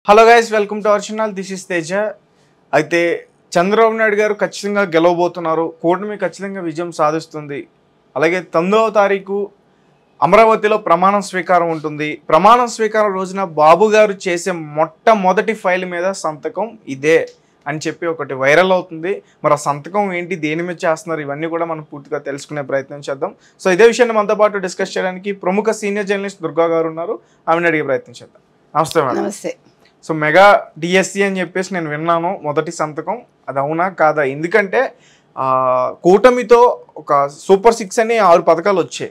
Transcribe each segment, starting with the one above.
Hello guys, welcome to our channel. This is Teja. అయితే చంద్రబాబు నాయుడు గారు ఖచ్చితంగా గెలవబోతున్నారు. కూటమి ఖచ్చితంగా విజయం సాధిస్తుంది. అలాగే 9వ తారీఖు అమరావతిలో ప్రమాణ స్వీకారం ఉంటుంది. ప్రమాణ స్వీకారం రోజున బాబు గారు చేసే మొట్టమొదటి ఫైల్ మీద సంతకం ఇదే అని చెప్పి ఒకటి వైరల్ అవుతుంది. మరి ఆ సంతకం ఏంటి, దేని మీద చేస్తున్నారు, ఇవన్నీ కూడా మనం పూర్తిగా తెలుసుకునే ప్రయత్నం చేద్దాం. సో ఇదే విషయాన్ని మనతో పాటు డిస్కస్ చేయడానికి ప్రముఖ సీనియర్ జర్నలిస్ట్ దుర్గా గారు ఉన్నారు. ఆమెను అడిగే ప్రయత్నం చేద్దాం. నమస్తే మేడం. నమస్తే. సో మెగా డిఎస్సి అని చెప్పేసి నేను విన్నాను. మొదటి సంతకం అది అవునా కాదా? ఎందుకంటే కూటమితో ఒక సూపర్ 6 అని 6 పథకాలు వచ్చాయి.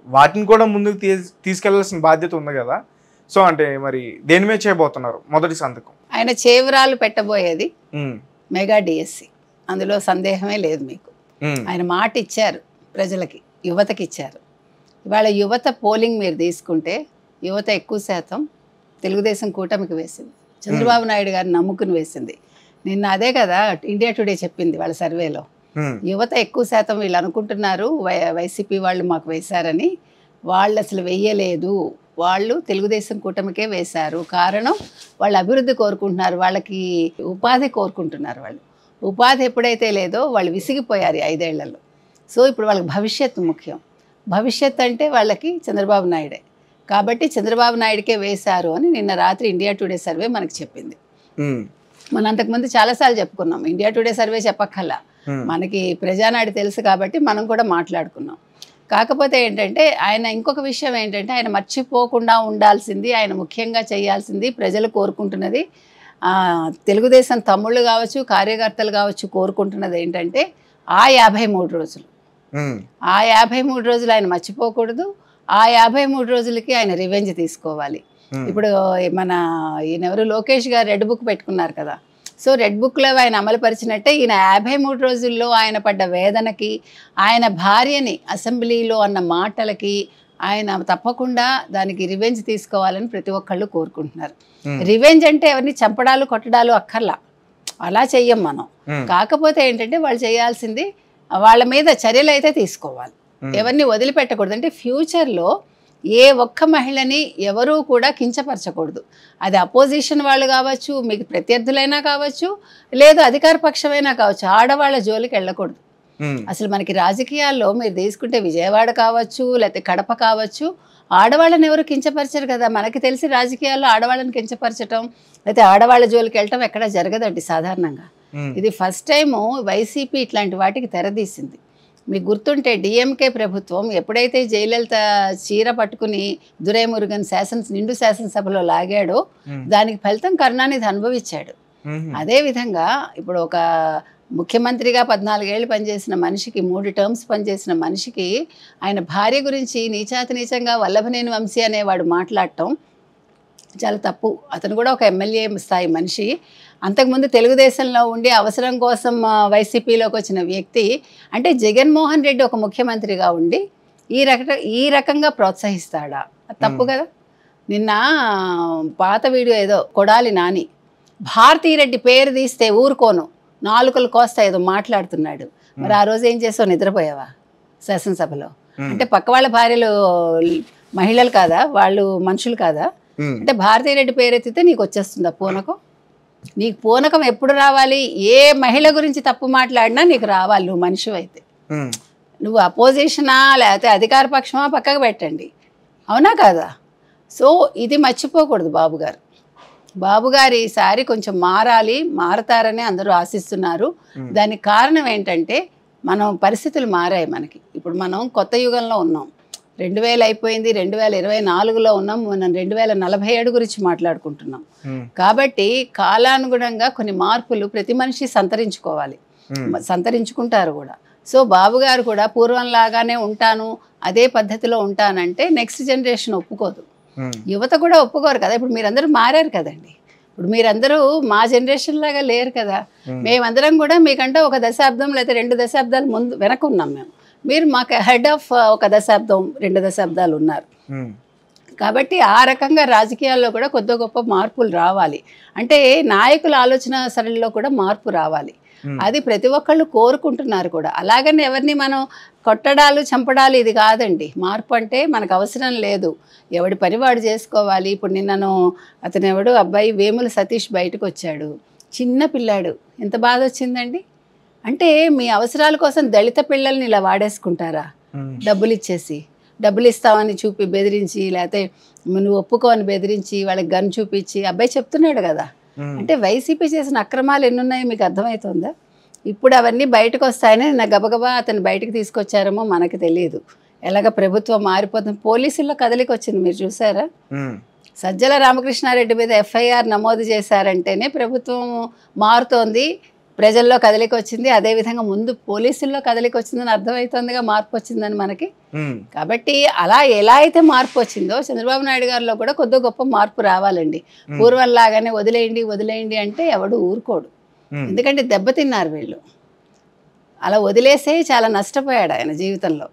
వాటిని కూడా ముందుకు తీసుకెళ్లాల్సిన బాధ్యత ఉంది కదా. సో అంటే మరి దేని మీద చేయబోతున్నారు మొదటి సంతకం? ఆయన చేవరాలు పెట్టబోయేది మెగా డిఎస్సి, అందులో సందేహమే లేదు. మీకు ఆయన మాట ఇచ్చారు, ప్రజలకి, యువతకి ఇచ్చారు. ఇవాళ యువత పోలింగ్ మీరు తీసుకుంటే యువత ఎక్కువ శాతం తెలుగుదేశం కూటమికి వేసింది, చంద్రబాబు నాయుడు గారిని నమ్ముకుని వేసింది. నిన్న అదే కదా ఇండియా టుడే చెప్పింది వాళ్ళ సర్వేలో. యువత ఎక్కువ శాతం వీళ్ళు అనుకుంటున్నారు వైసీపీ వాళ్ళు మాకు వేశారని. వాళ్ళు అసలు వెయ్యలేదు, వాళ్ళు తెలుగుదేశం కూటమికే వేశారు. కారణం వాళ్ళు అభివృద్ధి కోరుకుంటున్నారు, వాళ్ళకి ఉపాధి కోరుకుంటున్నారు. వాళ్ళు ఉపాధి ఎప్పుడైతే లేదో వాళ్ళు విసిగిపోయారు 5 ఏళ్లలో. సో ఇప్పుడు వాళ్ళకి భవిష్యత్తు ముఖ్యం. భవిష్యత్ అంటే వాళ్ళకి చంద్రబాబు నాయుడే. కాబట్టి చంద్రబాబు నాయుడికే వేశారు అని నిన్న రాత్రి ఇండియా టుడే సర్వే మనకి చెప్పింది. మనం అంతకుముందు చాలాసార్లు చెప్పుకున్నాం. ఇండియా టుడే సర్వే చెప్పక్కల్లా, మనకి ప్రజానాడు తెలుసు కాబట్టి మనం కూడా మాట్లాడుకున్నాం. కాకపోతే ఏంటంటే ఆయన ఇంకొక విషయం ఏంటంటే ఆయన మర్చిపోకుండా ఉండాల్సింది, ఆయన ముఖ్యంగా చేయాల్సింది, ప్రజలు కోరుకుంటున్నది, తెలుగుదేశం తమ్ముళ్ళు కావచ్చు, కార్యకర్తలు కావచ్చు కోరుకుంటున్నది ఏంటంటే ఆ 53 రోజులు. ఆ 53 రోజులు ఆయన మర్చిపోకూడదు. ఆ 53 రోజులకి ఆయన రివెంజ్ తీసుకోవాలి. ఇప్పుడు మన ఈయనెవరు లోకేష్ గారు రెడ్ బుక్ పెట్టుకున్నారు కదా. సో రెడ్ బుక్లో ఆయన అమలుపరిచినట్టే ఈయన 53 రోజుల్లో ఆయన పడ్డ వేదనకి, ఆయన భార్యని అసెంబ్లీలో అన్న మాటలకి ఆయన తప్పకుండా దానికి రివెంజ్ తీసుకోవాలని ప్రతి ఒక్కళ్ళు కోరుకుంటున్నారు. రివెంజ్ అంటే ఎవరిని చంపడాలు కొట్టడాలు అక్కర్లా, అలా చెయ్యం మనం. కాకపోతే ఏంటంటే వాళ్ళు చేయాల్సింది వాళ్ళ మీద చర్యలు అయితే తీసుకోవాలి, ఎవరిని వదిలిపెట్టకూడదు. అంటే ఫ్యూచర్లో ఏ ఒక్క మహిళని ఎవరూ కూడా కించపరచకూడదు. అది అపోజిషన్ వాళ్ళు కావచ్చు, మీకు ప్రత్యర్థులైనా కావచ్చు, లేదు అధికార పక్షమైనా కావచ్చు, ఆడవాళ్ళ జోలికి వెళ్ళకూడదు. అసలు మనకి రాజకీయాల్లో మీరు తీసుకుంటే విజయవాడ కావచ్చు, లేకపోతే కడప కావచ్చు, ఆడవాళ్ళని ఎవరు కించపరచరు కదా. మనకి తెలిసి రాజకీయాల్లో ఆడవాళ్ళని కించపరచడం లేకపోతే ఆడవాళ్ళ జోలికి వెళ్ళటం ఎక్కడ జరగదండి సాధారణంగా. ఇది ఫస్ట్ టైము వైసీపీ ఇట్లాంటి వాటికి తెరదీసింది. మీకు గుర్తుంటే డిఎంకే ప్రభుత్వం ఎప్పుడైతే జయలలిత చీర పట్టుకుని దురైమురుగన్ నిండు శాసనసభలో లాగాడో దానికి ఫలితం కరుణానిధి అనుభవించాడు. అదేవిధంగా ఇప్పుడు ఒక ముఖ్యమంత్రిగా 14 ఏళ్ళు పనిచేసిన మనిషికి, 3 టర్మ్స్ పనిచేసిన మనిషికి ఆయన భార్య గురించి నీచంగా వల్లభనేని వంశీ అనేవాడు మాట్లాడటం చాలా తప్పు. అతను కూడా ఒక ఎమ్మెల్యే స్థాయి మనిషి. అంతకుముందు తెలుగుదేశంలో ఉండి అవసరం కోసం వైసీపీలోకి వచ్చిన వ్యక్తి. అంటే జగన్మోహన్ రెడ్డి ఒక ముఖ్యమంత్రిగా ఉండి ఈ రకంగా ప్రోత్సహిస్తాడా? తప్పు కదా. నిన్న పాత వీడియో ఏదో కొడాలి నాని భారతీరెడ్డి పేరు తీస్తే ఊరుకోను, నాలుకలు కోస్తా ఏదో మాట్లాడుతున్నాడు. మరి ఆ రోజు ఏం చేసావు, నిద్రపోయావా శాసనసభలో? అంటే పక్క వాళ్ళ భార్యలు మహిళలు కాదా, వాళ్ళు మనుషులు కాదా? అంటే భారతీరెడ్డి పేరెత్తితే నీకు వచ్చేస్తుందా పూనకం? నీకు పూనకం ఎప్పుడు రావాలి? ఏ మహిళ గురించి తప్పు మాట్లాడినా నీకు రావాలి, నువ్వు మనిషి అయితే. నువ్వు అపోజిషనా లేకపోతే అధికార పక్షమా పక్కకు పెట్టండి, అవునా కాదా? సో ఇది మర్చిపోకూడదు బాబుగారు. బాబుగారు ఈసారి కొంచెం మారతారని అందరూ ఆశిస్తున్నారు. దానికి కారణం ఏంటంటే పరిస్థితులు మారాయి మనకి. ఇప్పుడు మనం కొత్త యుగంలో ఉన్నాం. 2000 అయిపోయింది, 2024లో ఉన్నాం. మనం 2047 గురించి మాట్లాడుకుంటున్నాం. కాబట్టి కాలానుగుణంగా కొన్ని మార్పులు ప్రతి మనిషి సంతరించుకుంటారు కూడా. సో బాబుగారు కూడా పూర్వంలాగానే ఉంటాను, అదే పద్ధతిలో ఉంటానంటే నెక్స్ట్ జనరేషన్ ఒప్పుకోదు, యువత కూడా ఒప్పుకోరు కదా. ఇప్పుడు మీరందరూ మారారు కదండి. ఇప్పుడు మీరందరూ మా జనరేషన్ లాగా లేరు కదా. మేమందరం కూడా మీకంటే 1 దశాబ్దం లేదా 2 దశాబ్దాలు వెనక్కున్నాం మేము. మీరు మాకు హెడ్ ఆఫ్ 1 దశాబ్దం 2 దశాబ్దాలు ఉన్నారు. కాబట్టి ఆ రకంగా రాజకీయాల్లో కూడా కొద్ది గొప్ప మార్పులు రావాలి. అంటే నాయకుల ఆలోచన సరళిలో కూడా మార్పు రావాలి. అది ప్రతి ఒక్కళ్ళు కోరుకుంటున్నారు కూడా. అలాగని ఎవరిని మనం కొట్టడాలు చంపడాలు ఇది కాదండి. మార్పు అంటే మనకు అవసరం లేదు, ఎవడి పని వాడు చేసుకోవాలి. ఇప్పుడు నిన్నను అతను ఎవడు అబ్బాయి వేముల సతీష్ బయటకు వచ్చాడు, చిన్న పిల్లాడు, ఎంత బాధ వచ్చిందండి. అంటే మీ అవసరాల కోసం దళిత పిల్లల్ని ఇలా వాడేసుకుంటారా? డబ్బులు ఇచ్చేసి, డబ్బులు ఇస్తామని చూపి బెదిరించి, లేకపోతే నువ్వు ఒప్పుకోని బెదిరించి వాళ్ళకి గన్ చూపించి, అబ్బాయి చెప్తున్నాడు కదా. అంటే వైసీపీ చేసిన అక్రమాలు ఎన్నున్నాయో మీకు అర్థమవుతుందా? ఇప్పుడు అవన్నీ బయటకు వస్తాయని నా గబగబా అతను బయటకు తీసుకొచ్చారేమో మనకు తెలియదు. ఎలాగ ప్రభుత్వం మారిపోతుంది, పోలీసుల్లో కదలికి వచ్చింది మీరు చూసారా? సజ్జల రామకృష్ణారెడ్డి మీద ఎఫ్ఐఆర్ నమోదు చేశారంటేనే ప్రభుత్వం మారుతోంది, ప్రజల్లో కదలిక వచ్చింది. అదేవిధంగా ముందు పోలీసుల్లో కదలిక వచ్చిందని అర్థమవుతుందిగా, మార్పు వచ్చిందని మనకి. కాబట్టి అలా ఎలా అయితే మార్పు వచ్చిందో చంద్రబాబు నాయుడు గారిలో కూడా కొద్ది గొప్ప మార్పు రావాలండి. పూర్వంలాగానే వదిలేయండి వదిలేయండి అంటే ఎవడు ఊరుకోడు, ఎందుకంటే దెబ్బతిన్నారు వీళ్ళు. అలా వదిలేసే చాలా నష్టపోయాడు ఆయన జీవితంలో.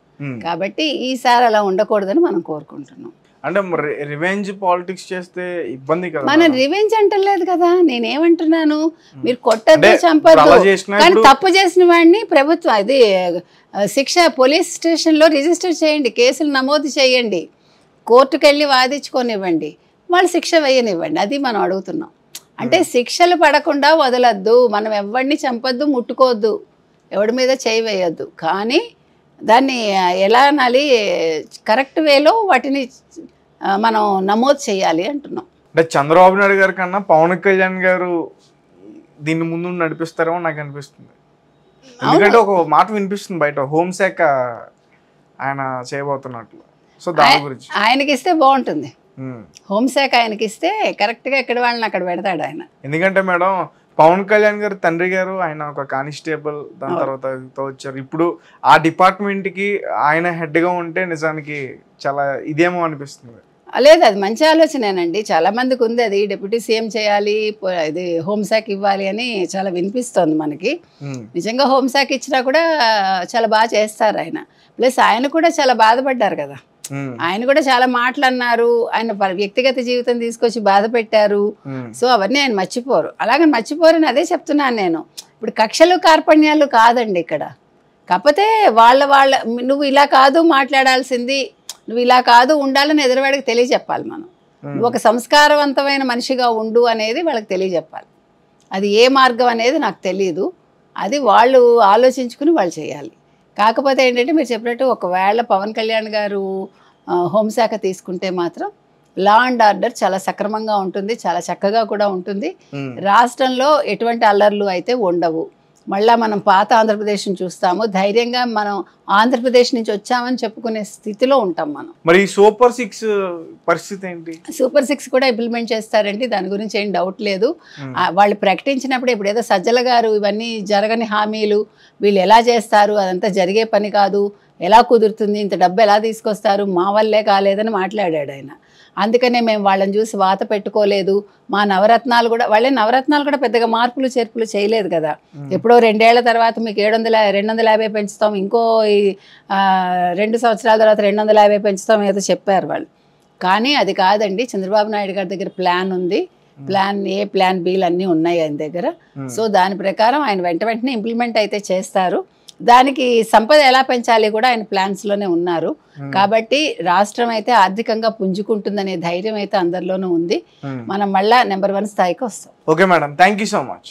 కాబట్టి ఈసారి అలా ఉండకూడదని మనం కోరుకుంటున్నాం. అంటే రివెంజ్ పాలిటిక్స్ చేస్తే ఇబ్బంది కదా. మనం రివెంజ్ అంటలేదు కదా, నేనేమంటున్నాను, మీరు కొట్టద్దు చంపద్దు, కానీ తప్పు చేసిన వాడిని ప్రభుత్వం అది శిక్ష పోలీస్ స్టేషన్లో రిజిస్టర్ చేయండి, కేసులు నమోదు చేయండి, కోర్టుకు వెళ్ళి వాదించుకొనివ్వండి, వాళ్ళు శిక్ష వేయనివ్వండి. అది మనం అడుగుతున్నాం. అంటే శిక్షలు పడకుండా వదలద్దు, మనం ఎవరిని చంపద్దు, ముట్టుకోవద్దు, ఎవడి మీద చేయి వేయద్దు, కానీ దాన్ని ఎలా అనాలి, కరెక్ట్ వేలో వాటిని మనం నమోదు చేయాలి అంటున్నాం. అంటే చంద్రబాబు నాయుడు గారి కన్నా పవన్ కళ్యాణ్ గారు దీన్ని ముందు నడిపిస్తారేమో నాకు అనిపిస్తుంది. ఎందుకంటే ఒక మాట వినిపిస్తుంది బయట, హోంశాఖ ఆయన చేయబోతున్నట్లు. సో దాని గురించి ఆయనకి ఇస్తే బాగుంటుంది, హోంశాఖ ఆయనకి ఇస్తే కరెక్ట్గా ఎక్కడ వాళ్ళని అక్కడ పెడతాడు ఆయన. ఎందుకంటే మేడం పవన్ కళ్యాణ్ గారు తండ్రి గారు ఆయన ఒక కానిస్టేబుల్, దాని తర్వాత వచ్చారు. ఇప్పుడు ఆ డిపార్ట్మెంట్కి ఆయన హెడ్గా ఉంటే నిజానికి చాలా ఇదేమో అనిపిస్తుంది. లేదు, అది మంచి ఆలోచనేనండి, చాలా మందికి ఉంది అది. డిప్యూటీ సీఎం చేయాలి, ఇది హోంశాఖ ఇవ్వాలి అని చాలా వినిపిస్తోంది మనకి. నిజంగా హోంశాఖ ఇచ్చినా కూడా చాలా బాగా చేస్తారు ఆయన. ప్లస్ ఆయన కూడా చాలా బాధపడ్డారు కదా, ఆయన కూడా చాలా మాటలు అన్నారు, ఆయన వ్యక్తిగత జీవితం తీసుకొచ్చి బాధ పెట్టారు. సో అవన్నీ ఆయన మర్చిపోరు, అలాగని మర్చిపోరని అదే చెప్తున్నాను నేను. ఇప్పుడు కక్షలు కార్పణ్యాలు కాదండి ఇక్కడ, కాకపోతే వాళ్ళ నువ్వు ఇలా కాదు మాట్లాడాల్సింది, నువ్వు ఇలా కాదు ఉండాలని ఎదురువాడికి తెలియజెప్పాలి. మనం నువ్వు ఒక సంస్కారవంతమైన మనిషిగా ఉండు అనేది వాళ్ళకి తెలియజెప్పాలి. అది ఏ మార్గం అనేది నాకు తెలియదు, అది వాళ్ళు ఆలోచించుకుని వాళ్ళు చేయాలి. కాకపోతే ఏంటంటే మీరు చెప్పినట్టు ఒకవేళ పవన్ కళ్యాణ్ గారు హోంశాఖ తీసుకుంటే మాత్రం లా అండ్ ఆర్డర్ చాలా సక్రమంగా ఉంటుంది, చాలా చక్కగా కూడా ఉంటుంది. రాష్ట్రంలో ఎటువంటి అల్లర్లు అయితే ఉండవు. మళ్ళీ మనం పాత ఆంధ్రప్రదేశ్ని చూస్తాము, ధైర్యంగా మనం ఆంధ్రప్రదేశ్ నుంచి వచ్చామని చెప్పుకునే స్థితిలో ఉంటాం మనం. మరి సూపర్ 6 పరిస్థితి ఏంటి? సూపర్ 6 కూడా ఇంప్లిమెంట్ చేస్తారండి, దాని గురించి ఏం డౌట్ లేదు. వాళ్ళు ప్రకటించినప్పుడు ఇప్పుడు ఏదో సజ్జల గారు ఇవన్నీ జరగని హామీలు, వీళ్ళు ఎలా చేస్తారు, అదంతా జరిగే పని కాదు, ఎలా కుదురుతుంది, ఇంత డబ్బు ఎలా తీసుకొస్తారు, మా వల్లే కాలేదని మాట్లాడాడు ఆయన. అందుకనే మేము వాళ్ళని చూసి వాత పెట్టుకోలేదు. మా నవరత్నాలు కూడా, వాళ్ళే నవరత్నాలు కూడా పెద్దగా మార్పులు చేర్పులు చేయలేదు కదా. ఎప్పుడో 2 ఏళ్ల తర్వాత మీకు 250 పెంచుతాం, ఇంకో 2 సంవత్సరాల తర్వాత 250 పెంచుతాం ఏదో చెప్పారు వాళ్ళు. కానీ అది కాదండి, చంద్రబాబు నాయుడు గారి దగ్గర ప్లాన్ ఉంది, ప్లాన్ ఏ ప్లాన్ బీలు అన్నీ ఉన్నాయి ఆయన దగ్గర. సో దాని ప్రకారం ఆయన వెంటనే ఇంప్లిమెంట్ అయితే చేస్తారు. దానికి సంపద ఎలా పెంచాలి కూడా ఆయన ప్లాన్స్లోనే ఉన్నారు. కాబట్టి రాష్ట్రం అయితే ఆర్థికంగా పుంజుకుంటుందనే ధైర్యం అయితే అందరిలోనూ ఉంది. మనం మళ్ళా నెంబర్ 1 స్థాయికి వస్తాం. Okay madam, thank you so much.